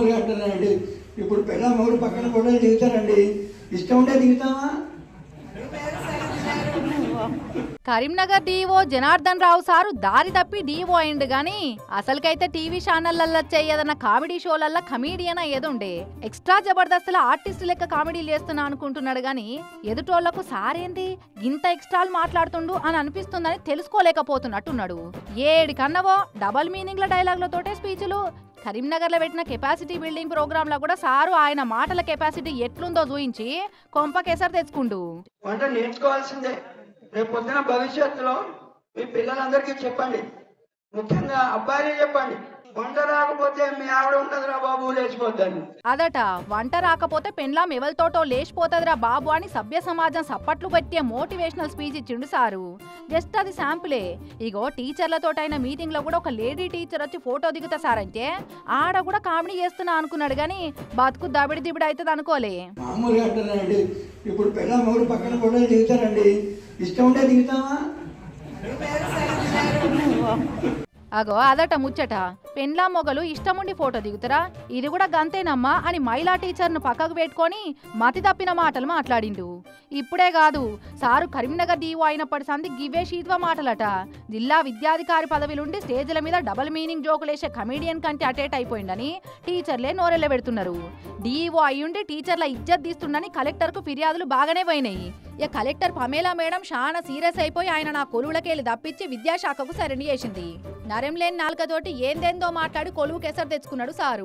మామూలుగా అంటున్నారండి. ఇప్పుడు పెళ్ళ మూడు పక్కన కూడా దిగుతారండి. ఇష్టం ఉంటే దిగుతామా? కరీంనగర్ డీఓ జనార్దన్ రావు సారు దారి తప్పి డీఓ అయిండు గాని అసలుకైతే టీవీ ఛానళ్లల్లో చేయదన్న కామెడీ షోలల్లో కమీడియన్ అయ్యేదుండే. ఎక్స్ట్రా జబర్దస్తుల ఆర్టిస్ట్ లెక్క కామెడీలు చేస్తున్నా అనుకుంటున్నాడు గాని ఎదుటోళ్లకు సారేంది ఇంత ఎక్స్ట్రాలు మాట్లాడుతుండు అని అనిపిస్తుందని తెలుసుకోలేకపోతున్నట్టున్నాడు. ఏడి కన్నవో డబల్ మీనింగ్ల డైలాగులతోటే స్పీచ్లు. కరీంనగర్ లో పెట్టిన కెపాసిటీ బిల్డింగ్ ప్రోగ్రామ్ లో కూడా సారు ఆయన మాటల కెపాసిటీ ఎట్లుందో చూయించి కొంపకెసరు తెచ్చుకుండు. వంట నేర్చుకోవాల్సిందే. రేపు పొద్దున భవిష్యత్తులో మీ పిల్లలందరికీ చెప్పండి, ముఖ్యంగా అబ్బాయిలే చెప్పండి, వంట రాకపోతే మీ ఆవిడ ఉంటదిరా బాబు లేచిపోద్దని. అదట వంట రాకపోతే పెండ్లాం ఎవరితోటో లేచిపోతదిరా బాబు అని సభ్య సమాజం సప్పట్లు పెట్టే మోటివేషనల్ స్పీచ్ ఇచ్చిండు సారు. జస్ట్ అది శాంపులే. ఇగో టీచర్లతోటైన మీటింగ్ లో కూడా ఒక లేడీ టీచర్ వచ్చి ఫోటో దిగుతా సారంటే ఆడ కూడా కామెడీ చేస్తున్నా అనుకున్నాడు గాని బతుకు దబిడి దిబిడి అవుతుంది అనుకోలే. మామూలుగా అంటున్నారండి. ఇప్పుడు పెళ్ళ మూడు పక్కన కూడా దిగుతారండి. ఇష్టం ఉంటే దిగుతామా? అగో అదట ముచ్చట. పెండ్లా మొగలు ఇష్టముండి ఫోటో దిగుతారా? ఇది కూడా గంతేనమ్మా అని మహిళా టీచర్ను పక్కకు పెట్టుకొని మతి తప్పిన మాటలు మాట్లాడిండు. ఇప్పుడే కాదు సారు కరీంనగర్ డీఓ అయినప్పటి సంది గివే షీత్వ మాటలట. జిల్లా విద్యాధికారి పదవిలుండి స్టేజ్ల మీద డబుల్ మీనింగ్ జోకులేసే కమీడియన్ కంటే అటేట్ అయిపోయిందని టీచర్లే నోరెళ్ళ పెడుతున్నారు. డీఓ అయ్యుండి టీచర్ల ఇజ్జత్ తీస్తుండని కలెక్టర్ కు ఫిర్యాదులు బాగానే పోయినాయి. ఇక కలెక్టర్ పమేలా మేడం చాలా సీరియస్ అయిపోయి ఆయన నా కొలువులకెళ్ళి తప్పించి విద్యాశాఖకు సరెండర్ చేసింది. నరం లేని నాలుకతోటి ఏందేందో మాట్లాడి కొలువుకెసరు తెచ్చుకున్నాడు సారు.